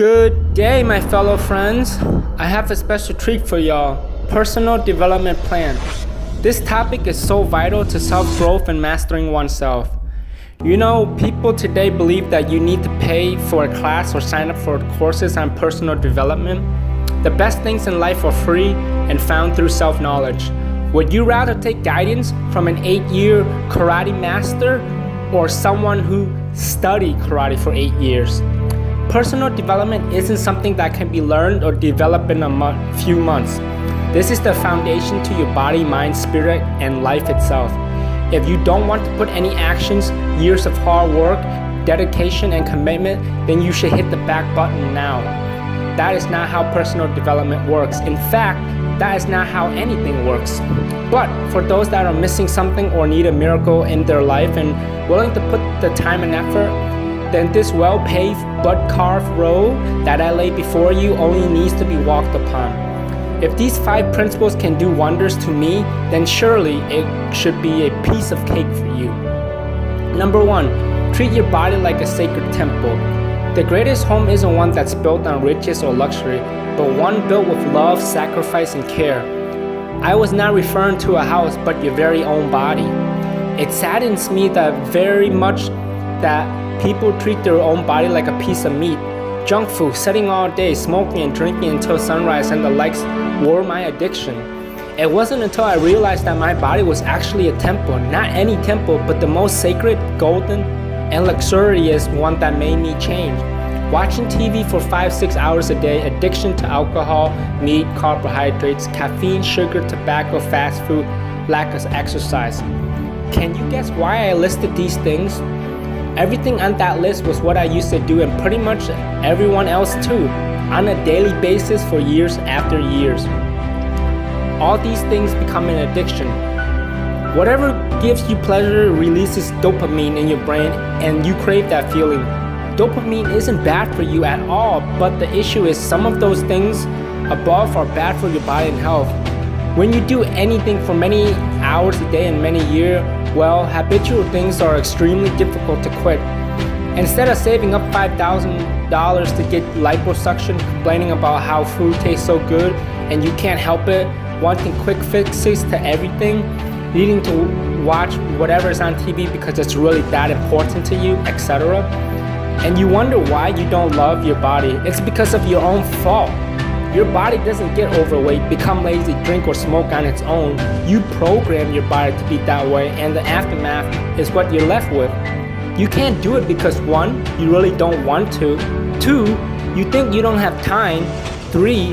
Good day, my fellow friends. I have a special treat for y'all. Personal development plan. This topic is so vital to self-growth and mastering oneself. You know, people today believe that you need to pay for a class or sign up for courses on personal development. The best things in life are free and found through self-knowledge. Would you rather take guidance from an 8-year karate master or someone who studied karate for 8 years? Personal development isn't something that can be learned or developed in a few months. This is the foundation to your body, mind, spirit, and life itself. If you don't want to put any actions, years of hard work, dedication, and commitment, then you should hit the back button now. That is not how personal development works. In fact, that is not how anything works. But for those that are missing something or need a miracle in their life and willing to put the time and effort, then this well-paved, but-carved road that I lay before you only needs to be walked upon. If these 5 principles can do wonders to me, then surely it should be a piece of cake for you. Number 1, treat your body like a sacred temple. The greatest home isn't one that's built on riches or luxury, but one built with love, sacrifice, and care. I was not referring to a house, but your very own body. It saddens me that very much that people treat their own body like a piece of meat. Junk food, sitting all day, smoking and drinking until sunrise and the likes were my addiction. It wasn't until I realized that my body was actually a temple, not any temple, but the most sacred, golden, and luxurious one that made me change. Watching TV for 5-6 hours a day, addiction to alcohol, meat, carbohydrates, caffeine, sugar, tobacco, fast food, lack of exercise. Can you guess why I listed these things? Everything on that list was what I used to do, and pretty much everyone else too, on a daily basis for years after years. All these things become an addiction. Whatever gives you pleasure releases dopamine in your brain, and you crave that feeling. Dopamine isn't bad for you at all, but the issue is some of those things above are bad for your body and health. When you do anything for many hours a day and many years, well, habitual things are extremely difficult to quit. Instead of saving up $5,000 to get liposuction, complaining about how food tastes so good and you can't help it, wanting quick fixes to everything, needing to watch whatever is on TV because it's really that important to you, etc. And you wonder why you don't love your body. It's because of your own fault. Your body doesn't get overweight, become lazy, drink, or smoke on its own. You program your body to be that way, and the aftermath is what you're left with. You can't do it because 1, you really don't want to. 2, you think you don't have time. 3,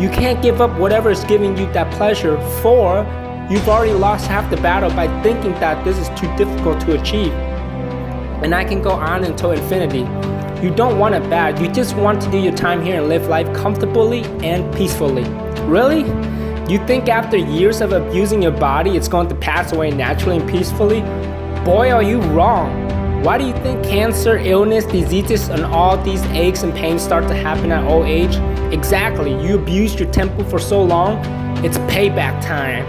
you can't give up whatever is giving you that pleasure. 4, you've already lost half the battle by thinking that this is too difficult to achieve. And I can go on until infinity. You don't want it bad, you just want to do your time here and live life comfortably and peacefully. Really? You think after years of abusing your body, it's going to pass away naturally and peacefully? Boy, are you wrong. Why do you think cancer, illness, diseases, and all these aches and pains start to happen at old age? Exactly, you abused your temple for so long, it's payback time.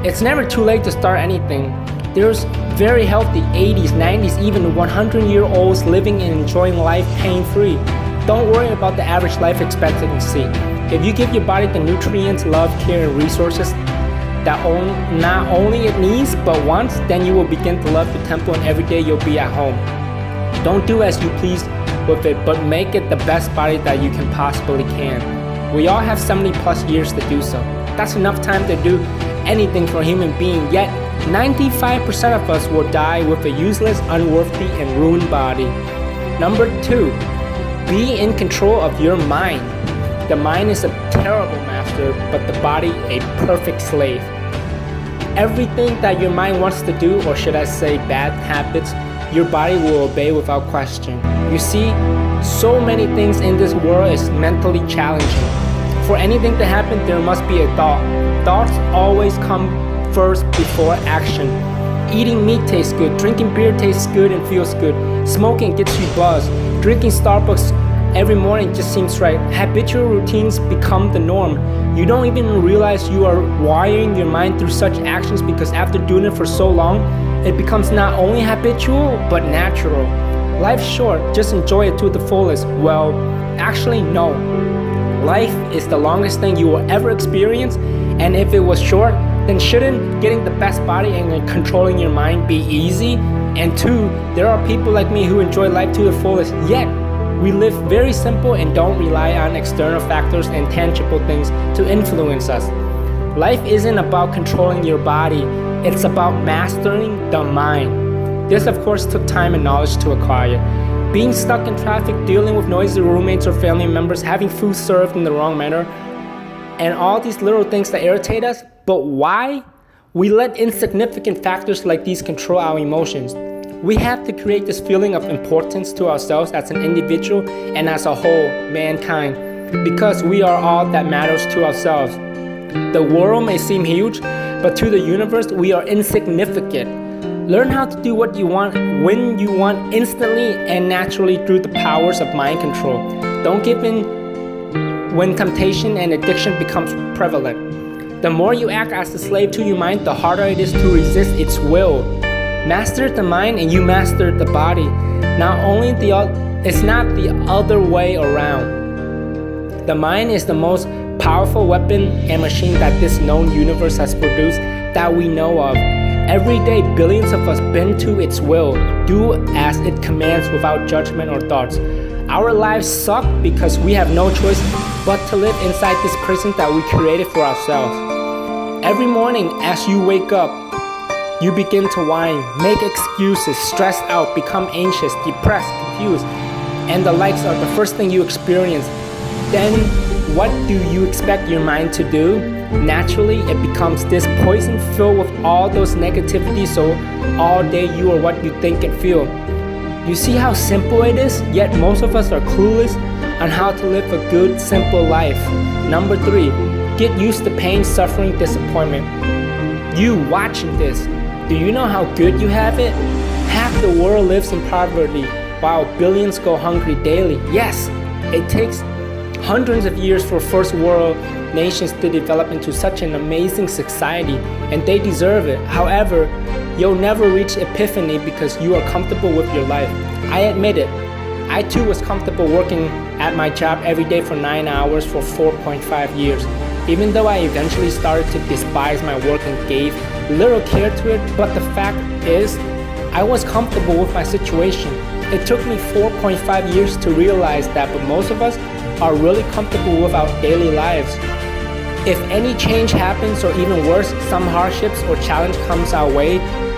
It's never too late to start anything. There's very healthy 80s, 90s, even 100-year-olds living and enjoying life pain-free. Don't worry about the average life expectancy. If you give your body the nutrients, love, care, and resources that not only it needs but wants, then you will begin to love your temple, and every day you'll be at home. Don't do as you please with it, but make it the best body that you can possibly can. We all have 70+ years to do so. That's enough time to do anything for a human being, yet 95% of us will die with a useless, unworthy, and ruined body. Number 2, be in control of your mind. The mind is a terrible master, but the body a perfect slave. Everything that your mind wants to do, or should I say bad habits, your body will obey without question. You see, so many things in this world is mentally challenging. For anything to happen, there must be a thought. Thoughts always come first before action. Eating meat tastes good, drinking beer tastes good and feels good, smoking gets you buzzed, drinking Starbucks every morning just seems right. Habitual routines become the norm. You don't even realize you are wiring your mind through such actions because after doing it for so long, it becomes not only habitual but natural. Life's short, just enjoy it to the fullest. Well, actually, no. Life is the longest thing you will ever experience, and if it was short, then shouldn't getting the best body and controlling your mind be easy? And two, there are people like me who enjoy life to the fullest, yet we live very simple and don't rely on external factors and tangible things to influence us. Life isn't about controlling your body, it's about mastering the mind. This of course took time and knowledge to acquire. Being stuck in traffic, dealing with noisy roommates or family members, having food served in the wrong manner, and all these little things that irritate us. But why? We let insignificant factors like these control our emotions. We have to create this feeling of importance to ourselves as an individual and as a whole, mankind, because we are all that matters to ourselves. The world may seem huge, but to the universe, we are insignificant. Learn how to do what you want, when you want, instantly and naturally through the powers of mind control. Don't give in when temptation and addiction becomes prevalent. The more you act as a slave to your mind, the harder it is to resist its will. Master the mind and you master the body. It's not the other way around. The mind is the most powerful weapon and machine that this known universe has produced that we know of. Every day, billions of us bend to its will, do as it commands without judgment or thoughts. Our lives suck because we have no choice but to live inside this prison that we created for ourselves. Every morning as you wake up, you begin to whine, make excuses, stress out, become anxious, depressed, confused, and the likes are the first thing you experience. Then what do you expect your mind to do? Naturally, it becomes this poison filled with all those negativities, so all day you are what you think and feel. You see how simple it is? Yet most of us are clueless on how to live a good, simple life. Number 3, get used to pain, suffering, disappointment. You watching this, do you know how good you have it? Half the world lives in poverty, while billions go hungry daily. Yes, it takes hundreds of years for first world nations to develop into such an amazing society, and they deserve it. However, you'll never reach epiphany because you are comfortable with your life. I admit it. I too was comfortable working at my job every day for 9 hours for 4.5 years. Even though I eventually started to despise my work and gave little care to it, but the fact is, I was comfortable with my situation. It took me 4.5 years to realize that, but most of us are really comfortable with our daily lives. If any change happens, or even worse, some hardships or challenge comes our way,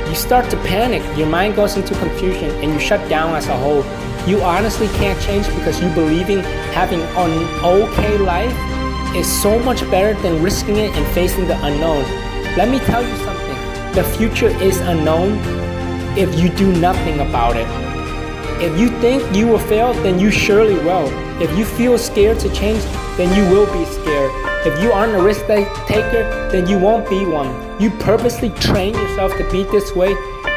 you start to panic, your mind goes into confusion, and you shut down as a whole. You honestly can't change because you believing having an okay life is so much better than risking it and facing the unknown. Let me tell you something, the future is unknown if you do nothing about it. If you think you will fail, then you surely will. If you feel scared to change, then you will be scared. If you aren't a risk taker, then you won't be one. You purposely train yourself to be this way,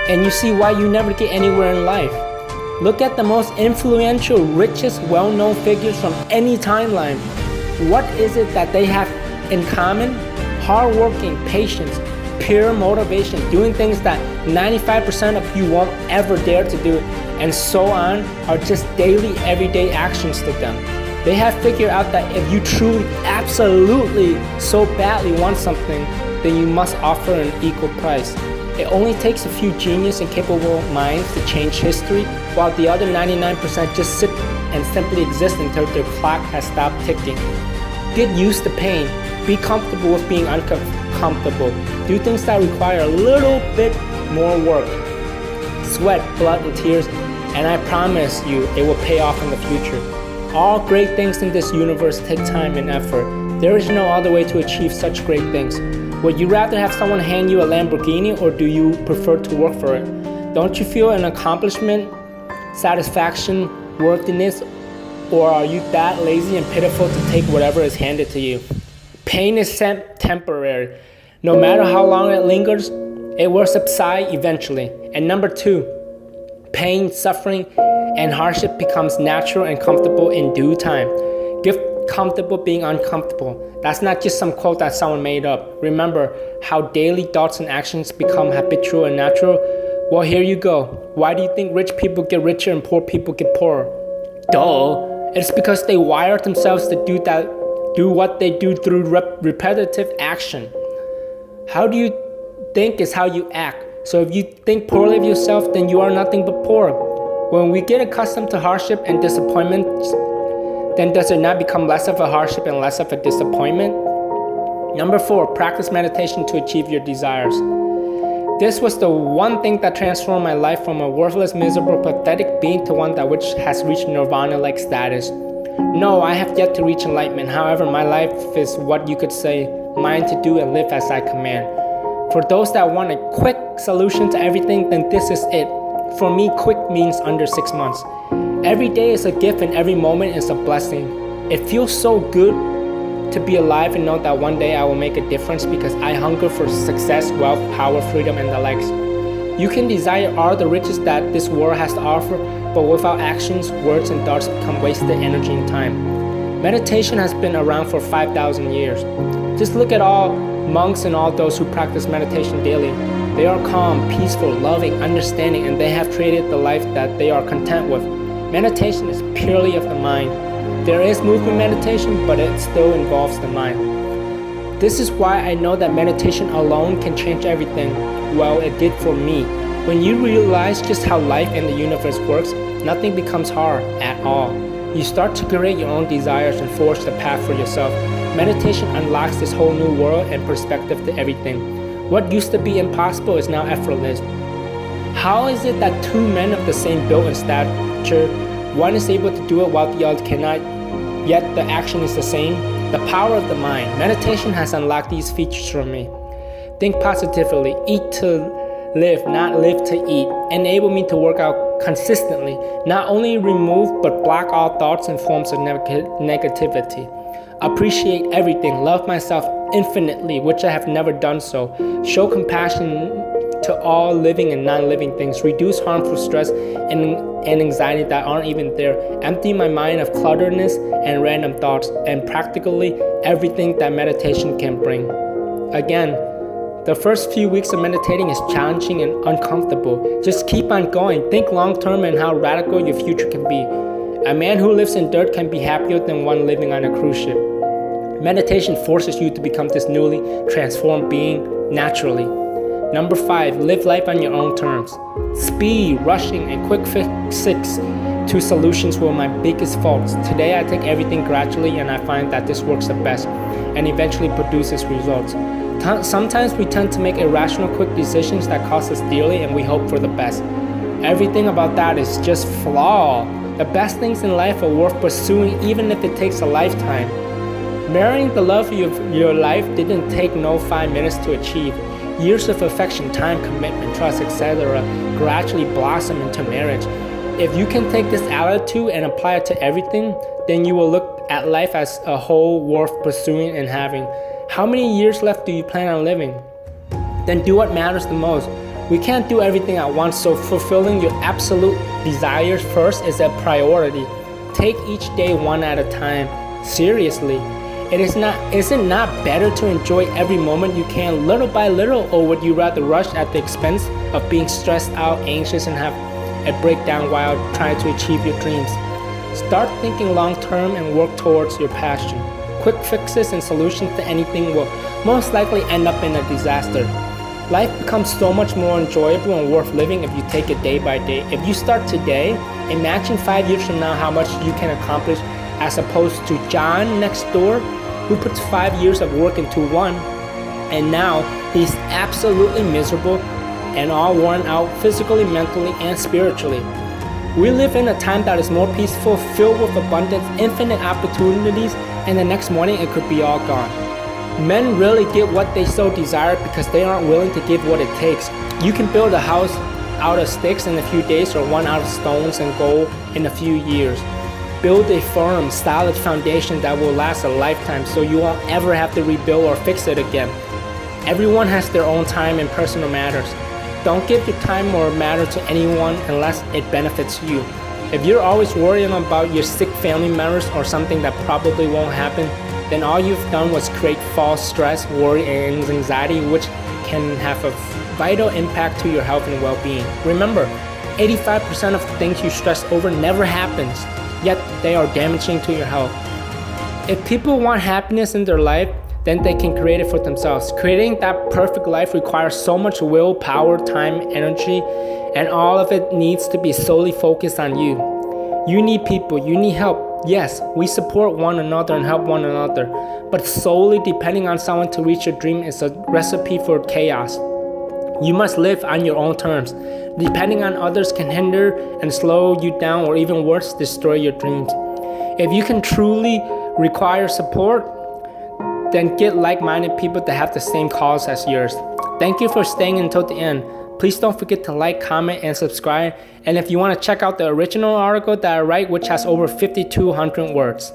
and you see why you never get anywhere in life. Look at the most influential, richest, well-known figures from any timeline. What is it that they have in common? Hardworking, patience, pure motivation, doing things that 95% of you won't ever dare to do, and so on, are just daily, everyday actions to them. They have figured out that if you truly, absolutely, so badly want something, then you must offer an equal price. It only takes a few genius and capable minds to change history, while the other 99% just sit and simply exist until their clock has stopped ticking. Get used to pain. Be comfortable with being uncomfortable. Do things that require a little bit more work. Sweat, blood, and tears, and I promise you it will pay off in the future. All great things in this universe take time and effort. There is no other way to achieve such great things. Would you rather have someone hand you a Lamborghini, or do you prefer to work for it? Don't you feel an accomplishment, satisfaction, worthiness, or are you that lazy and pitiful to take whatever is handed to you? Pain is temporary. No matter how long it lingers, it will subside eventually. And number 2, pain, suffering, and hardship becomes natural and comfortable in due time. Get comfortable being uncomfortable. That's not just some quote that someone made up. Remember how daily thoughts and actions become habitual and natural Well, here you go. Why do you think rich people get richer and poor people get poorer? Duh. It's because they wired themselves to do what they do through repetitive action. How do you think is how you act. So if you think poorly of yourself, then you are nothing but poor. When we get accustomed to hardship and disappointment, then does it not become less of a hardship and less of a disappointment? Number 4, practice meditation to achieve your desires. This was the one thing that transformed my life from a worthless, miserable, pathetic being to one that which has reached Nirvana-like status. No, I have yet to reach enlightenment. However, my life is what you could say, mine to do and live as I command. For those that want a quick solution to everything, then this is it. For me, quick means under 6 months. Every day is a gift and every moment is a blessing. It feels so good to be alive and know that one day I will make a difference because I hunger for success, wealth, power, freedom, and the likes. You can desire all the riches that this world has to offer, but without actions, words and thoughts become wasted energy and time. Meditation has been around for 5,000 years. Just look at all monks and all those who practice meditation daily. They are calm, peaceful, loving, understanding, and they have created the life that they are content with. Meditation is purely of the mind. There is movement meditation, but it still involves the mind. This is why I know that meditation alone can change everything. Well, it did for me. When you realize just how life and the universe works, nothing becomes hard at all. You start to create your own desires and forge the path for yourself. Meditation unlocks this whole new world and perspective to everything. What used to be impossible is now effortless. How is it that two men of the same build and stature, one is able to do it while the other cannot, yet the action is the same? The power of the mind. Meditation has unlocked these features for me. Think positively, eat to live, not live to eat. Enable me to work out consistently, not only remove but block all thoughts and forms of negativity. Appreciate everything, love myself infinitely, which I have never done so. Show compassion to all living and non-living things. Reduce harmful stress and anxiety that aren't even there. Empty my mind of clutterness and random thoughts, and practically everything that meditation can bring. Again, the first few weeks of meditating is challenging and uncomfortable. Just keep on going. Think long-term and how radical your future can be. A man who lives in dirt can be happier than one living on a cruise ship. Meditation forces you to become this newly transformed being naturally. Number 5, live life on your own terms. Speed, rushing, and quick fixes to solutions were my biggest faults. Today I take everything gradually and I find that this works the best and eventually produces results. Sometimes we tend to make irrational quick decisions that cost us dearly and we hope for the best. Everything about that is just flawed. The best things in life are worth pursuing even if it takes a lifetime. Marrying the love of your life didn't take no 5 minutes to achieve. Years of affection, time, commitment, trust, etc. gradually blossom into marriage. If you can take this attitude and apply it to everything, then you will look at life as a whole worth pursuing and having. How many years left do you plan on living? Then do what matters the most. We can't do everything at once, so fulfilling your absolute desires first is a priority. Take each day one at a time. Seriously. Is it not better to enjoy every moment you can little by little, or would you rather rush at the expense of being stressed out, anxious, and have a breakdown while trying to achieve your dreams? Start thinking long term and work towards your passion. Quick fixes and solutions to anything will most likely end up in a disaster. Life becomes so much more enjoyable and worth living if you take it day by day. If you start today, imagine 5 years from now how much you can accomplish, as opposed to John next door, who puts 5 years of work into one, and now he's absolutely miserable and all worn out physically, mentally, and spiritually. We live in a time that is more peaceful, filled with abundance, infinite opportunities, and the next morning it could be all gone. Men really get what they so desire because they aren't willing to give what it takes. You can build a house out of sticks in a few days or one out of stones and gold in a few years. Build a firm, solid foundation that will last a lifetime so you won't ever have to rebuild or fix it again. Everyone has their own time and personal matters. Don't give your time or matter to anyone unless it benefits you. If you're always worrying about your sick family members or something that probably won't happen, then all you've done was create false stress, worry, and anxiety, which can have a vital impact to your health and well-being. Remember, 85% of the things you stress over never happens, yet they are damaging to your health. If people want happiness in their life, then they can create it for themselves. Creating that perfect life requires so much willpower, time, energy, and all of it needs to be solely focused on you. You need people, you need help. Yes, we support one another and help one another, but solely depending on someone to reach your dream is a recipe for chaos. You must live on your own terms. Depending on others can hinder and slow you down, or even worse, destroy your dreams. If you can truly require support, then get like-minded people that have the same cause as yours. Thank you for staying until the end. Please don't forget to like, comment, and subscribe. And if you want to check out the original article that I write, which has over 5,200 words.